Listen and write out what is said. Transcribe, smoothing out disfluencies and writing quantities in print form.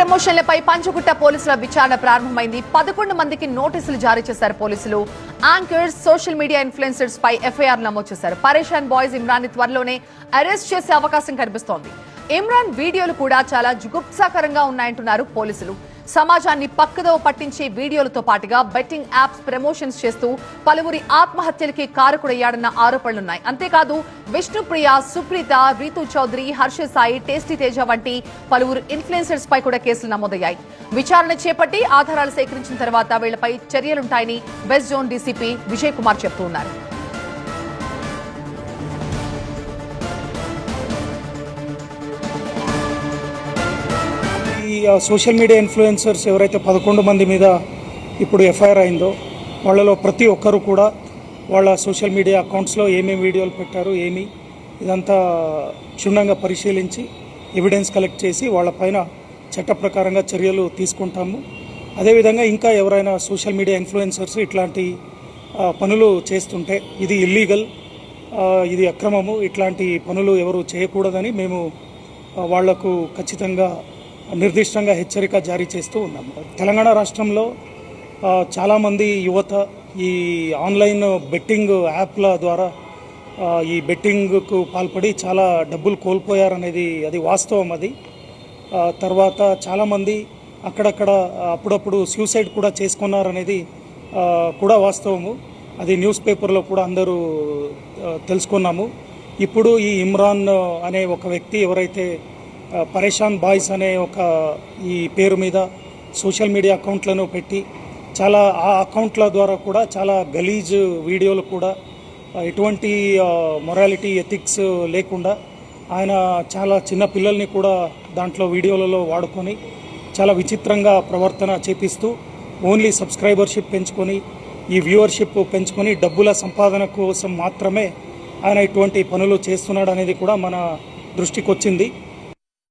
ప్రమోషన్లపై పంచగుట్ట పోలీసుల విచారణ ప్రారంభమైంది. 11 మందికి నోటీసులు జారీ చేశారు పోలీసులు. యాంకర్స్, సోషల్ మీడియా ఇన్ఫ్లుయెన్సర్స్ పై ఎఫ్ఐఆర్ నమోదు చేశారు. పరేషాన్ బాయ్స్ ఇమ్రాన్ ని త్వరలోనే అరెస్ట్ చేసే అవకాశం కనిపిస్తోంది. ఇమ్రాన్ వీడియోలు కూడా చాలా జుగుప్సాకరంగా ఉన్నాయంటున్నారు పోలీసులు. సమాజాన్ని పక్కదో పట్టించే వీడియోలతో పాటుగా బెట్టింగ్ యాప్స్ ప్రమోషన్స్ చేస్తూ పలువురి ఆత్మహత్యలకి కారకుడయ్యాడన్న ఆరోపణలున్నాయి. అంతేకాదు విష్ణుప్రియ, సుప్రీత, రీతు చౌదరి, హర్ష సాయి, టేస్టీ తేజ వంటి పలువురు ఇన్ఫ్లుయెన్సర్స్ పై కూడా కేసులు నమోదయ్యాయి. విచారణ చేపట్టి ఆధారాలు సేకరించిన తర్వాత వీళ్లపై చర్యలుంటాయని west zone DCP Vijay Kumar చెబుతున్నారు. సోషల్ మీడియా ఇన్ఫ్లుయెన్సర్స్ ఎవరైతే 11 మంది మీద ఇప్పుడు ఎఫ్ఐఆర్ అయిందో వాళ్ళలో ప్రతి ఒక్కరు కూడా వాళ్ళ సోషల్ మీడియా అకౌంట్స్లో ఏమేమి వీడియోలు పెట్టారు, ఇదంతా క్షుణ్ణంగా పరిశీలించి ఎవిడెన్స్ కలెక్ట్ చేసి వాళ్ళపైన చట్ట ప్రకారంగా చర్యలు తీసుకుంటాము. అదేవిధంగా ఇంకా ఎవరైనా సోషల్ మీడియా ఇన్ఫ్లుయెన్సర్స్ ఇట్లాంటి పనులు చేస్తుంటే ఇది ఇల్లీగల్, ఇది అక్రమము, ఇట్లాంటి పనులు ఎవరు చేయకూడదని మేము వాళ్లకు ఖచ్చితంగా నిర్దిష్టంగా హెచ్చరిక జారీ చేస్తూ ఉన్నాము. తెలంగాణ రాష్ట్రంలో చాలామంది యువత ఈ ఆన్లైన్ బెట్టింగ్ యాప్ల ద్వారా ఈ బెట్టింగ్కు పాల్పడి చాలా డబ్బులు కోల్పోయారనేది అది వాస్తవం. అది తర్వాత చాలామంది అక్కడక్కడ అప్పుడప్పుడు సూసైడ్ కూడా చేసుకున్నారనేది కూడా వాస్తవము. అది న్యూస్ పేపర్లో కూడా అందరూ తెలుసుకున్నాము. ఇప్పుడు ఈ ఇమ్రాన్ అనే ఒక వ్యక్తి ఎవరైతే పరేషాన్ బాయ్స్ అనే ఒక ఈ పేరు మీద సోషల్ మీడియా అకౌంట్లను పెట్టి చాలా ఆ అకౌంట్ల ద్వారా కూడా చాలా గలీజ్ వీడియోలు కూడా ఎటువంటి మొరాలిటీ, ఎథిక్స్ లేకుండా ఆయన చాలా చిన్న పిల్లల్ని కూడా దాంట్లో వీడియోలలో వాడుకొని చాలా విచిత్రంగా ప్రవర్తన చేపిస్తూ ఓన్లీ సబ్స్క్రైబర్షిప్ పెంచుకొని ఈ వ్యూవర్షిప్ పెంచుకొని డబ్బుల సంపాదన కోసం మాత్రమే ఆయన ఇటువంటి పనులు చేస్తున్నాడు అనేది కూడా మన దృష్టికి వచ్చింది.